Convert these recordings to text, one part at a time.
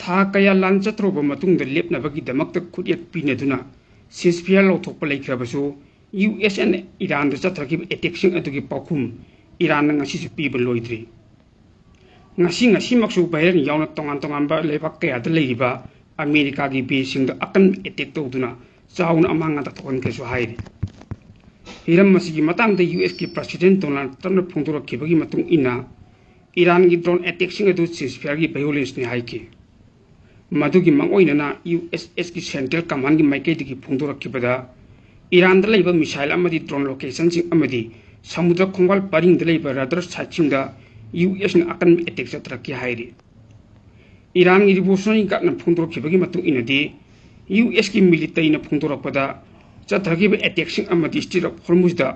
था कया लान चत्रोब मतुंग लेपनबगीदमक्ता खुदेक पीनदुना सीजफायर लौथोकपा लेख्रबसु यूएस एंड ईरान चत्थरखिब एटेक्सिंग अदुगी पाखुम ईरान ngasisu पीब लोइद्री ngasi भाइरल यावना तोंगान तोंगानबा लेबाक कयादा लेरिबा अमेरिका की बेसिंग अकन एटेक तौदुना चाउना अमांगा तथोनखेसु हाइरि हिरम मसिगी मतंगदा यूएस की प्रेसिडेंट डोनाल्ड ट्रम्प फोंदोरखिबगी मतुंग इना ईरान की ड्रोन एटेक्सिंग अदु सीजफायर की वायोलेंस ने हाइके मधुगी मंगोइनना यूएसएस की सेंट्रल कमांड की माइकेदगी फोंदोरखिबदा ईरान दा लेबा मिसाइल अमदी ड्रोन लोकेशन सिंग अमदी समुद्र खोंगाल परिंग दा लेबा रडार साइटसिंग दा यूएस ने अकन एटेक चत्रखि हाइरि ईरान की रिवोल्यूशनरी गार्डना फोंदोरखिबगी मतुंग इनदी यूएस की मिलिटरी ने फोंदोरखपदा चत्रखिब एटेक्सिंग अमदी स्ट्रेट ऑफ हॉर्मुजदा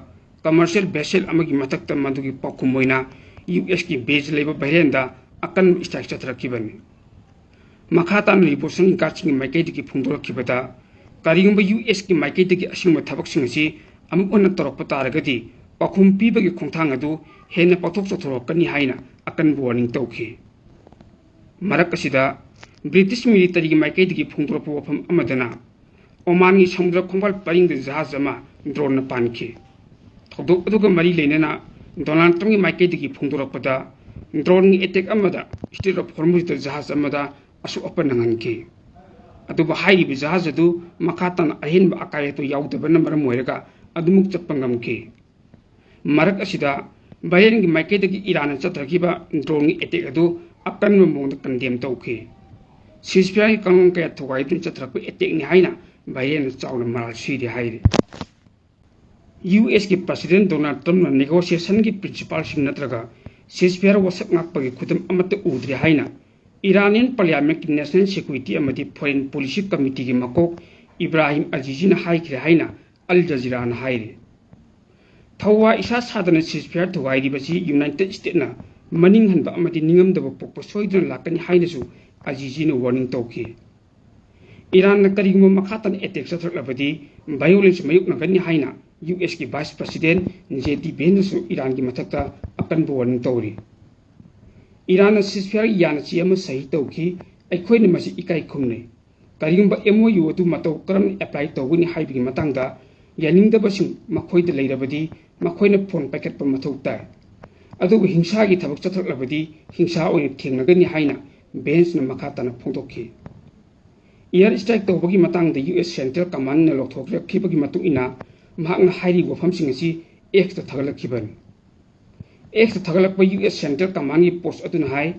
कमर्शियल वेसल अमगी मथक्ता मधुगी पाखुम ओइना यूएस की बेज लेबा बहरेनदा अकन स्ट्राइक चत्रखिबनी मखातान रिवोल्यूशनरी गार्ड्स माइकेदगी फोंदोरखिबदा करिगुंबा यूएस की माइकेदगी असिंगबा थबकसिंग असि अमुक तरक्पा तारगदी पाखुम पीबगी खोंथांग अदु हेन्ना पाथोक चथोरकनी हाइना अकन वार्निंग तौखि मरक असिदा ब्रिटिश मिलिटरी की माइकेदगी फोंदोरपा वफम अमदना ओमान की समुद्र खोंगाल परिंग जहाज अमा ड्रोन न पानखि थौदोक अदुगा मरी लेनना डोनाल्ड ट्रम्प की माइकेदगी फोंदोरपदा ड्रोन की एटेक अमदा स्ट्रेट ऑफ हॉर्मुज जहाज अमदा असु अपन नंगनखि अदुबा हाइरिबा जहाज अदु मखातान अहेनबा अकायतो याउदबना मरम ओइरगा अदुमुक चप्पा ngमखि मरक असिदा बायरन की माइकेदगी ईरान चत्रखिबा ड्रोन की एटेक अदु अकन मोंग कंडेम तौखि सीजफायर की कानून कया थोगाइदुन चत्रखिबा एटेक नि हाइना बायरन चाउना मराल सिरि हाइरि यूएस की प्रेसिडेंट डोनाल्ड ट्रम्प नेगोशिएशन की प्रिंसिपल सिंग नत्रगा सीजफायर वसक ngakpagi खुदम अमत उद्रि हाइना इरानियन पार्लियामेंट की नेशनल सिक्योरिटी अमदी फॉरेन पॉलिसी कमिटी की मकोक इब्राहिम अजीजीना हाइख्रे हाइना अल जजीराना हाइरि थौवा इसा सादना सीजफायर थोगाइरिबसी यूनाइटेड स्टेट्सना मनिंग हनबा अमदी निंगमदबा पोकपा सोइदना लाकनी हाइनसु अजीजीना वार्निंग तौखि ईरान करिगुम मखातन एटेक चथरलबदी वायोलेंस मयुकनगनी हाइना यूएस की वाइस प्रेसिडेंट जेडी वेंसु ईरान की मथक्ता अकन वार्निंग तौरी ईरान सीजफायर यानची अमा सही तौखि अखोइना मसी इकाई खुमने करिगुम एमओयू अदु मतौ करम अप्लाई तौगनी हाइबिगी मतंगदा यानिंगदबसिंग मखोइदा लेरबदी मखोइना फोन पाइकटपा मथौ ताइ अदुबु हिंसा की थबक चथरलबदी हिंसा ओइना थेंगनगनी हाइना बेंचना मखाताना फोंदोखि एयर स्ट्राइक तौबगी मतंगदा यूएस सेंट्रल कमांड ने लौथोकरखिबगी मतुं इना महांगना हाइरि वफमसिंग असि एक्सता थगलखिबनी एक्सता थगलकपा यूएस सेंट्रल कमांड की पोस्ट अदुना हाइ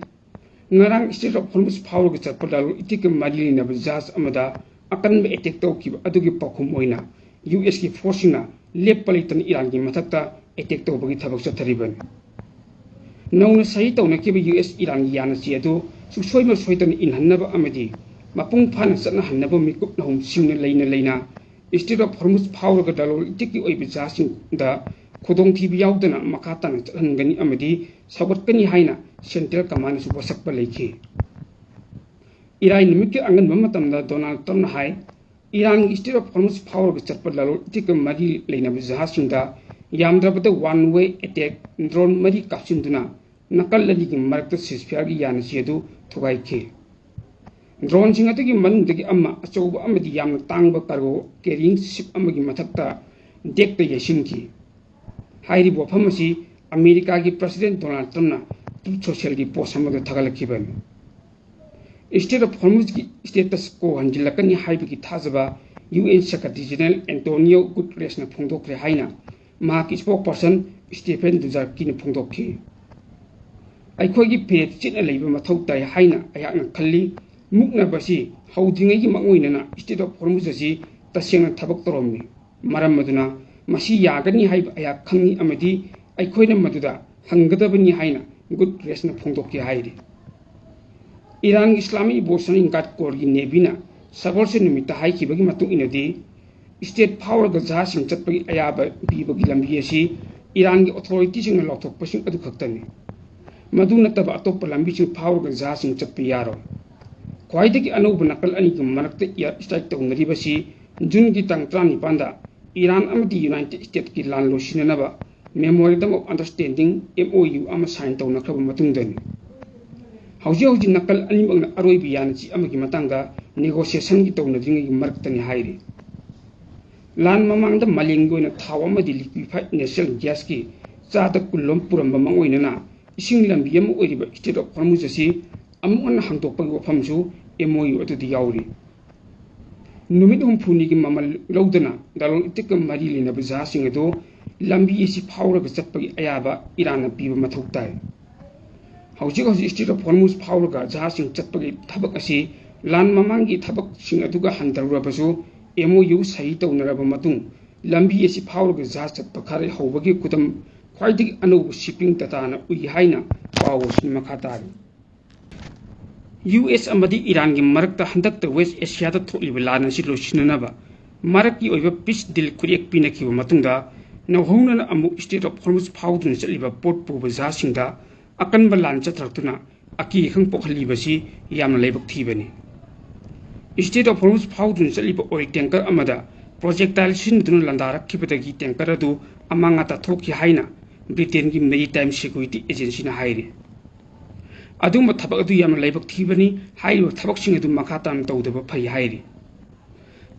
ngarang स्टेट ऑफ हॉर्मुज फावरग चटपदाल इतिक मारिलिनब जहाज अमदा अकनब एटेक तौखिब अदुगी पाखुम ओइना यूएस की फोर्सिंगना लेप्पा लेतन ईरान की मथक्ता एटेक तौबगी थबक चथरिबन नौना सही तौनखिब यूएस ईरान की यानची अदु सुसोइम सोइतन इनहन्नब अमदी मपुंग फाना चतना हन्नब मिकुप नहुम सिंगना लेना स्टेट ऑफ हॉर्मुज फावरग दालोल इतिक ओइब जहाजसिंगदा खुदोंथीब याउदना मखाताना चहनगनी अमदी सगतकनी हाइना सेंट्रल कमांड सु वसकपा लेखि ईरान निमित के अंगनबा मतमदा डोनाल्ड ट्रम्प हाइ ईरान की स्टेट ऑफ हॉर्मुज फावरग चटपा दालोल इतिक मरी लेनब जहाजसिंगदा यामद्रबदा वन वे अटैक ड्रोन मरी कापसिंदुना नकल लदीगी मरक्ता सीजफायर की यानची अदु थुगाइखि ड्रोन सिंग अदुगी मनुंगदगी अम्मा अचौबा अमदी यामना तांगबा कार्गो कैरिंग शिप अमगी मथक्ता डेकता येसिंखि हाइरिब वफम असि अमेरिका की प्रेसिडेंट डोनाल्ड ट्रम्पना ट्रुथ सोशल की पोस्ट अमदा थगलखिबनी स्टेट ऑफ हॉर्मुज की स्टेटस को हंजिलकनी हाइबगी थाजबा यूएन सेक्रेटरी जनरल एंटोनियो गुटरेसना फोंदोखरे हाइना माकी स्पोक पर्सन स्टीफन दुजार्किना फोंदोखि अखोगी पेट चिना लेबा मथौ ताइ हाइना अयाकना खल्ली मुक्नबसी हौद्रिङैगी मङोइनना स्टेट ऑफ हॉर्मुज असि तसेंगना थबक तरोमनि मरम मदुना मसी यागनी हाइब अया खंगी अमदी अखोइना मदुदा हंगदबनी हाइना गुटरेसना फोंदोखि हाइरि ईरान इस्लामी रिवोल्यूशनरी गार्ड कोर की नेवीना सबरसे निमित्ता हाइखिबगी मतुं इनदी स्टेट फावरग जहाजसिंग चटपगी अयाबा पीबगी लंबी असि ईरान की अथॉरिटीसिंगना लौथोकपसिंग अदु खक्तनी मदु नतबा अतोप्पा लंबीसिंग फावरग जहाजसिंग चटपा यारो ख्वाइदगी अनौबा नकल अनिगी मरक्ता एयर स्ट्राइक तौनरिबसी जून की तंग 19 ईरान अमदी यूनाइटेड स्टेट्स की लान लोसिननबा मेमोरेंडम ऑफ अंडरस्टैंडिंग एमओयू अमा साइन तौनखरबा मतुंगदनी हौजी हौजी नकल अनिमकना अरोइबि यानची अमगी मतंगा नेगोशिएशन की तौनद्रिंगी मरक्तनि हाइरि लान ममांगदा मालेंगी ओइना थाव अमदि लिक्विफाइड नेचुरल गैस की चादा कुल्लोम पुरंबा मंगोइनना इसिंग लंबी अम ओइरिबा स्टेट ऑफ हॉर्मुज असि अमुन हांदोकपगी वफमसु एमओयू अदुदि याउरि नुमित हुमफुनिगी ममल लौदना दालोल इतिक मरी लिनब जहासिंग अदो लंबी एसि फावरग चटपगी अयाबा इरान पीबा मथौ ताइ हौजिक हौजिक स्टेट ऑफ हॉर्मुज फावरग जहासिंग चटपगी थबक असि लान ममांगी थबक सिंग अदुगा हंदरबसु एमओयू सही तौनरब मतुंग लंबी एसि फावरग जहाज चटप खरे हौबगी कुदम ख्वाइदगी अनौब शिपिंग टाटाना उइ हाइना पावोसिन मखा तारि US अमदी ईरान की मरक्ता हंदक्ता वेस्ट एशिया थोलिब लान असि लोसिननबा मरक्की ओइबा पीस डील खुरेक पिनखिब मतुंगदा नौहौनना अमु स्टेट ऑफ हॉर्मुज फाउदुन चलिबा पोर्ट पुब जहासिंगदा अकनबा लान चथरक्तुना अकी खंग पोखलिबसि यामना लेबक थीबनी स्टेट ऑफ हॉर्मुज फाउदुन चलिबा ऑयल टैंकर अमदा प्रोजेक्टाइल सिनदुन लंदारखिबदगी टैंकर अदु अमांगाता थोखि हाइना ब्रिटेन की मैरीटाइम सिक्योरिटी एजेंसी ना हाइरे अदुम थबक अदु यामना लेबक थीबनी हाइब थबकसिंग अदु मखा तान तौदब फै हाइरे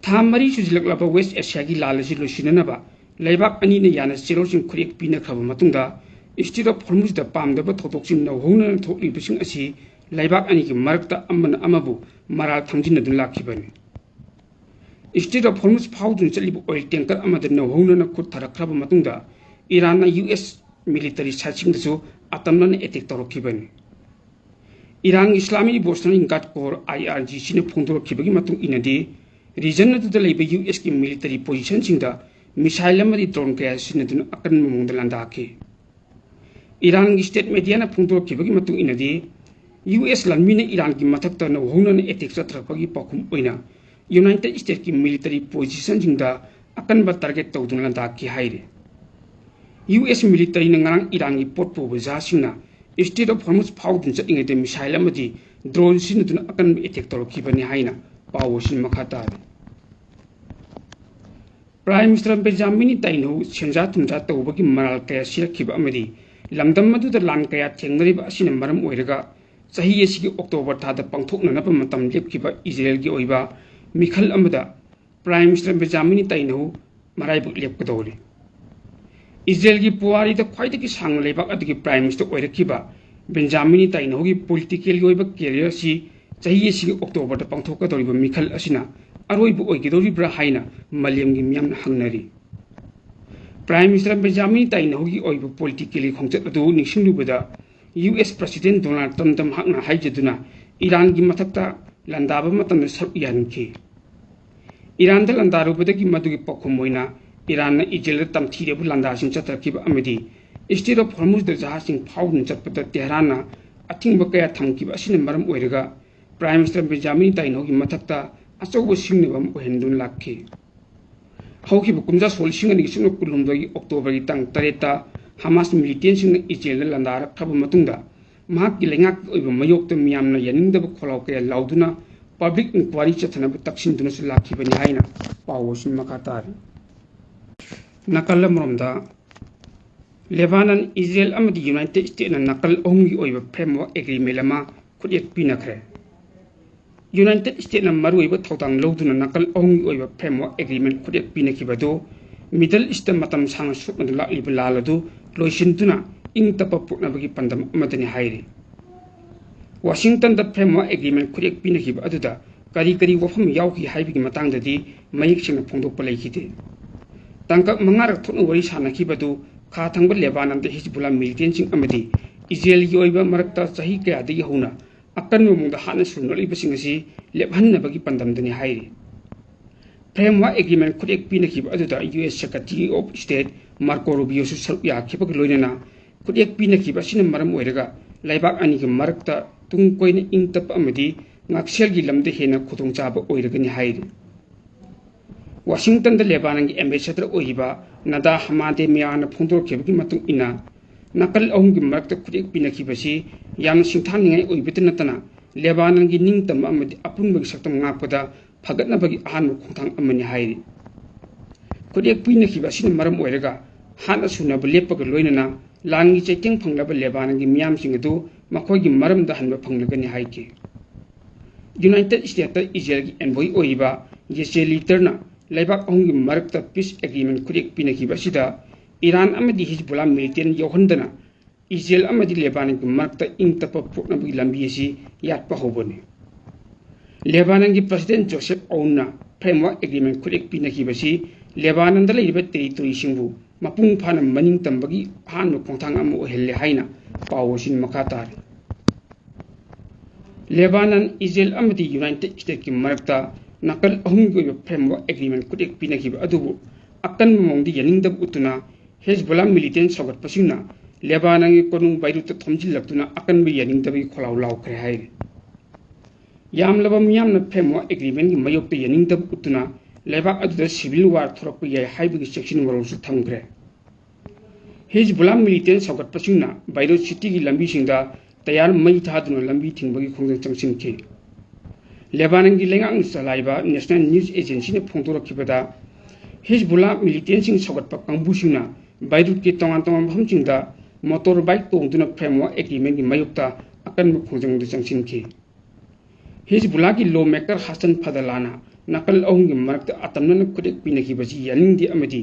था मरी सुजिलकलबा वेस्ट एशिया की लालसि लोसिननबा लेबाक अनि ने याना चिरोसिंग खुरेक पिनखब मतुंगदा स्टेट ऑफ हॉर्मुज दा पामदब थोतोकसिंग नौहौनना थोकलिबसिंग असि लेबाक अनि की मरक्ता अमन अमबु मराल थंजिनदुन लाखिबनी स्टेट ऑफ हॉर्मुज फाउदुन चलिब ऑयल टैंकर अमद नौहौनना खुद थरखरब मतुंगदा ईरान US मिलिटरी साइटसिंगदसु अतमनन अटैक तौरखिबनी ईरान इस्लामी रिवोल्यूशनरी गार्ड कोर IRGC ने फोंदोरखिबगी मतुंग इनदी रीजन अदुदा लेब US की मिलिटरी पोजीशन सिंगदा मिसाइल अमदी ड्रोन कया सिनदुन अकन ममोंग लंदाखि ईरान की स्टेट मीडिया ने फोंदोरखिबगी मतुंग इनदी US लंमी ने ईरान की मथक्ता नौहौनन अटैक चथरखपगी पाखुम ओइना यूनाइटेड स्टेट की मिलिटरी पोजीशन सिंगदा अकनबा टारगेट तौदुन लंदाखि हाइरे US मिलिटरी ने ngarang ईरान की पोर्ट पुब जहासिंगना स्टेट ऑफ हॉर्मुज फाउदुन चलिंगदे मिसाइल अमदी ड्रोन सिनदुन अकन अटैक तौरखिबनी हाइना पावोसिन मखा तारि प्राइम मिनिस्टर बेंजामिन नेतन्याहू सेंजा थुमजा तौबगी मराल कया सिरखिब अमदी लमदम मदुदा लान कया थेंगरिबा असिना मरम ओइरगा चही एसिगी अक्टोबर थादा पांथोकननब मतम लेपखिबा इजराइल की ओइबा मिखल अमदा प्राइम मिनिस्टर बेंजामिन नेतन्याहू मराइबक लेपकदौरि इजराइल की पुवारी ख्वाइदगी सांग लेबाक अदगी प्राइम मिनिस्टर ओइरखिबा बेंजामिन नेतन्याहू की पॉलिटिकल ओइबा कैरियर सि चही एसिगी अक्टोबर दा पांथोकदौरिबा मिखल असिना अरोइबा ओइगदौरिब्रा हाइना मलेमगी मियामना हंगनरी प्राइम मिनिस्टर बेंजामिन नेतन्याहू की ओइबा पॉलिटिकल खोंचत अदु निसिंगलुबदा US प्रेसिडेंट डोनाल्ड ट्रम्प हाकना हाइजदुना ईरान की मथक्ता लंदाबा मतमदा सरुक यानखि ईरान दा लंदारुबदगी मदुगी पखुम ओइना ईरान इजराइल तमथीरेबु लंदासिंग चतरखिबा अमदी स्टेट ऑफ हॉर्मुज दा जहासिंग फाउदुन चटपदा तेहरान अथिंबा कया थमखिबा असिना मरम ओइरगा प्राइम मिनिस्टर बेंजामिन नेतन्याहू की मथक्ता अचौबा सिंगनबम ओहेंदुन लाखि हौखिबा कुमजा सोलिसिंग अनि सुनो कुलुमदगी अक्टोबर की तंग 8 हमास मिलिटेंट्स इजराइल लंदारखब मतुंगदा महाकि लेंगाक ओइबा मयोक्ता मियामना यानिंगदब खोलाव कया लाउदुना पब्लिक इंक्वायरी चथनब तक्सिनदुनसु लाखिबनी हाइना पावोसिन मखा तारि नकल मरमदा लेबानन इजराइल अमदी यूनाइटेड स्टेट्स नकल अहुमगी ओइबा फ्रेमवर्क एग्रीमेंट अमा खुदेक पिनखरे यूनाइटेड स्टेट्स मरुइबा थौतांग लौदुना नकल अहुमगी ओइबा फ्रेमवर्क एग्रीमेंट खुदेक पिनखिबदो मिडल ईस्ट मतम सांग सुकन लाक्लिबा लालदु लोइसिनदुना इंग तप पुनबगी पंदम अमदनि हाइरि वाशिंगटन द फ्रेमवर्क एग्रीमेंट खुदेक पिनखिबा अदुदा करी करी वफम याउखि हाइबिगी मतंगददी मयिकसिंग फोंदोकपा लेखिदे तंकक मंगारक थोन वरी सानखिबदु खा थंग लेबानन द हिजबुल्ला मिलिटेंट्स अमदी इजराइल की ओइबा मरक्ता चही कयादगी हौना अकन ममुंगदा हाना सुनलिबसिंग असि लेबहन्नबगी पंदमदनि हाइरि फ्रेमवर्क एग्रीमेंट खुदेक पिनखिबा अदुदा US secretary of state Marco रूबियोसु सरुक याखिबगी लोइनना खुदेक पिनखिबा असिना मरम ओइरगा लेबाक अनिगी मरक्ता तुंग कोइना इंगतप अमदी ngakselgi lamde hena khudongchaba oiragani hairi Washington da Lebanon gi ambassador oiba nada hamade miana phondorkhebagi matung ina nakal ahumgi marakta khudek pinakibasi yam singthaningai oibitna natana Lebanon gi ningtam amadi apunbagi saktam ngapada phagatnabagi ahan khongthang amani hairi khudek pinakibasi maram oiraga hana sunaba lepaga loinana langi chaiteng phanglaba Lebanon gi miyam sing adu मखोगी मरमदा हनबा फंगलगनि हाइके united state Israel की envoy ओइबा येसे लीटरना लेबाक अहुंगी मरकता पीस एग्रीमेंट खुरेक पिनखिबसिदा ईरान अमदी हिजबुल्लाह मिलिटेंट यौहंदना इजराइल अमदी लेबानन की मरकता इंतप पोकनबगी लंबी असि यात्पा होबने लेबानन की प्रेसिडेंट जोसेफ औनना फ्रेमवर्क एग्रीमेंट खुरेक पिनखिबसि लेबानन दा लेरिबा टेरिटोरी सिंबु मपुंग फाना मनिंग तंबगी हान खोंथांग अम ओहेल्ले हाइना पावसिन मखा तारे लेबानन इजराइल अमदी यूनाइटेड स्टेट की मरकता नकल अहुंगी फ्रेमवर्क एग्रीमेंट खुदेक पिनखिब अदुबु अकन मोंगदी यनिंगदब उतुना हिजबुल्लाह मिलिटेंट सौगटपसिना लेबानन की कोनुंग बाइरुत थोमजिलक्तुना अकन बि यनिंगदबि खोलाव लावख्रे हाइरे यामलबा मियामना फ्रेमवर्क एग्रीमेंट की मयोक्ते यनिंगदब उतुना लेबाक अदुदा सिविल वार थोरकप याय हाइबगी सेक्शन वरोसु थमग्रे हिजबुल्लाह मिलिटेंट सौगटपसिना बाइरुत सिटी की लंबी सिंगदा तैयार मई थादुना लंबी थिंगबगी खोंजन चंगसिनखे लेबानन की लेंगांग चलाइबा नेशनल न्यूज एजेंसी ने फोंदोरखिबदा हिजबुल्लाह मिलिटेंट सिंग सौगटपा कांगबुसिना बाइरुत के तोंगान तोंगान मफमसिंगदा मोटर बाइक तोंगदुना फ्रेमवर्क एग्रीमेंट की मयुक्ता अकन खोंजंगदु चंगसिनखे हिजबुल्लाह की लॉ मेकर हसन फदलाना नकल अहुंगी मरकता अतमनन खुदेक पिनखिबसि यानिंगदि अमदि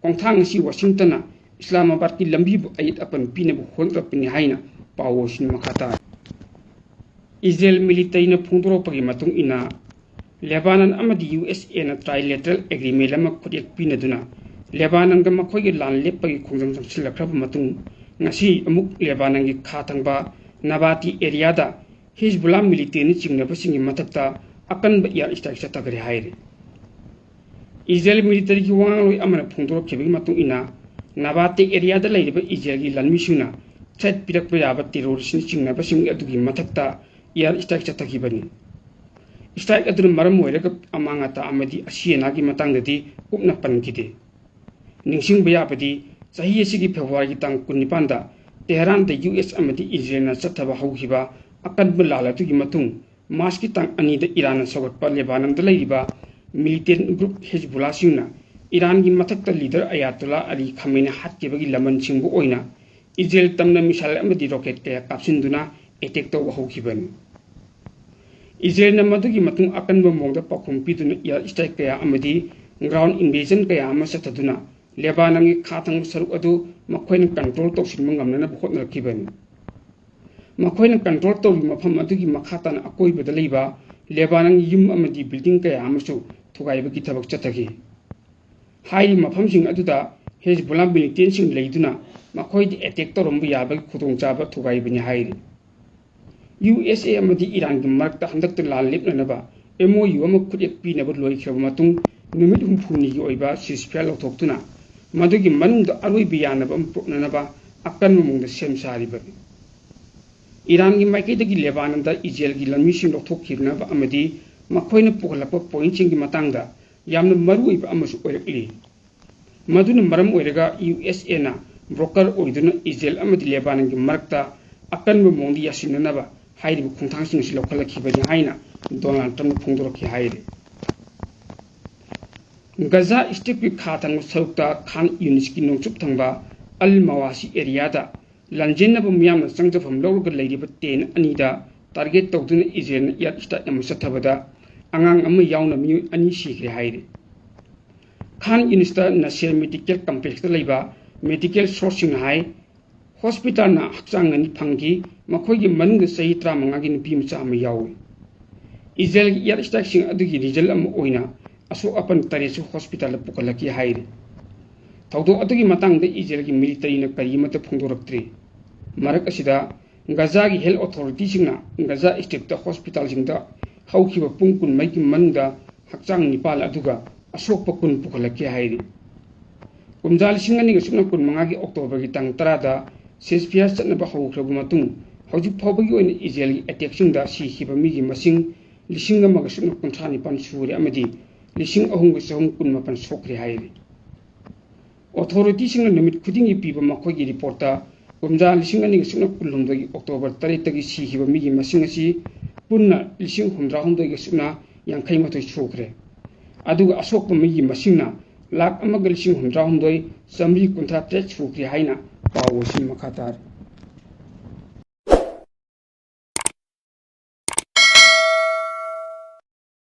कोंथांग असि वाशिंगटन इस्लामाबाद की लंबी अयत अपन पिनबु होंगरपनि हाइना पावोसिन मखाता इजराइल मिलिटरी ने फोंदोरपगी मतुंग इना लेबानन अमदि यूएसए ना ट्राइलेटरल एग्रीमेंट अमा खुदेक पिनदुना लेबानन गा मखोइगे लान लेपगी खोंजंग संसिलखरब मतुंग ngasi amuk lebanon gi khathangba nabati area da hizbullah military ni chingnaba singi matakta akan ba yar strike sa tagre haire israel military gi wangloi amana phungdor khebigi matung ina nabati area da leiba israel gi lanmi suna threat pirak pa yaba terrorist ni chingnaba singi adugi matakta yar strike sa tagibani strike adur maram oiraga amanga ta amadi asiena gi matangdadi upna pankide ningsing ba yabadi सही की February तंग कुनिपान Tehran US Israel चथब हौखिबा अकनब लालतुगी मतुंग March की तंग अनी ईरान सौगटप लेबानन मिलिटेंट ग्रुप हिजबुल्लाह सिंगना ईरान की मथक्ता लीडर अयातुल्ला अली खमेनी हाटकेबगी लमन सिंगबु ओइना इजराइल तमना मिसाइल अमदी रॉकेट कया कापसिंदुना अटैक तौब हौखिबनी इजराइल मदुगी मतुंग अकनब मोंगदा पाखुम पिदुना एयर स्ट्राइक कया अमदी ग्राउंड इन्वेजन कया अमा सथदुना लेबानन की खाथंग सरुक अदु मखोइन कंट्रोल तौसिन मंगमना होटनरखिबनी मखोइन कंट्रोल तौरी मफम अदुगी मखातन अकोइबदा लेबा लेबानन युम अमदी बिल्डिंग कया अमसु थुगाइबगी थबक चतगी हाई मफमसिंग अदुदा हिजबुल्लाह मिलिटेंट सिंग लेदुना मखोइदि अटैक तौरम याबगी खुदोंचाबा थुगाइबनी हाइरि यूएसए अमदी ईरान की मरकता हंदकता लाल लेपननबा एमओयू अमा खुदेक पिनबा लोइखरब मतुंग नुमित हुमफुनिगी ओइबा सिसफियर लौथोक्तुना मदुगी मनुंग अरोइबी यानबा पोकननबा अकन ममुंग सेम सारिबनी ईरान की माइकैदगी लेबानन दा इजराइल की लमीसिंग लौथोक्खिबनबा अमदी मखोइना पुगलपा पॉइंटसिंग की मतंगदा यामना मरुइबा अमसु ओइरकली मदुना मरम ओइरगा यूएसए ना ब्रोकर ओइदुना इजराइल अमदी लेबानन की मरकता अकन ममुंग यासिननबा हाइरिबा खुंथांसिंग सि लौखलखिबनी हाइना डोनाल्ड ट्रम्प फोंदोरखि हाइरे गजा स्ट्रिप की खाथंग सरुक्ता खान यूनिस की नोंचुप थंगबा अल मवासी एरिया दा लंजेनब मियामना चंगजफम लौरग लेरिबा टेन अनीदा टारगेट तौदुना इजराइल एयर स्ट्राइक अम सथबदा अंगांग अम यावना मियो अनी सिग्रे हाइरे खान यूनिस दा नसेर मेडिकल कॉम्प्लेक्स दा लेबा मेडिकल सोर्सिंग हाई हॉस्पिटल ना हक्चांग अनी फंगी मखोइगी मनुंग सही 35 की नुपी मचा अम यावे इजराइल एयर स्ट्राइक सिंग अदुगी रिजल्ट अम ओइना असो अपन तरेसु हॉस्पिटल पुकलकी हाइरे थौदो अदुगी मतंग द इजराइल की मिलिटरी न करीमत फोंदोरक्त्रि मरक असिदा गजा की हेल्थ अथॉरिटी सिंगना गजा स्ट्रिप द हॉस्पिटल सिंग द हौखिबा पुंग कुन मई की मनंग हक्चांग निपाल अदुगा असोक कुन पुकलकी हाइरे कुमजाल सिंग अनि गसुना कुन मंगा की अक्टोबर की तंग 10 दा सेसफियर चतनबा हौख्रब मतुंग हौजि फावबगी ओइन इजराइल की अटैक सिंग दा सिखिबा मिगी मसिंग लिसिंग अमगसुना 59 सूरे अमदी लिसिंग अहुंगसहुं कुनमापन सोक्रे हाइरे अथॉरिटी सिंग नुमित खुदिंगी पीबा मखोइगी रिपोर्ट कुमजा लिसिंग अनिगसुना कुलहुमदगी अक्टोबर 3 तगी सिखिबा मिगी मसिंग असि पुन्ना लिसिंग 100 यांखै मथोइ सोक्रे अदुगा असोकपा मिगी मसिंगना लाख अमग लिसिंग 100 चमरी कुंथा 3 सोक्रे हाइना पावोसिन मखातार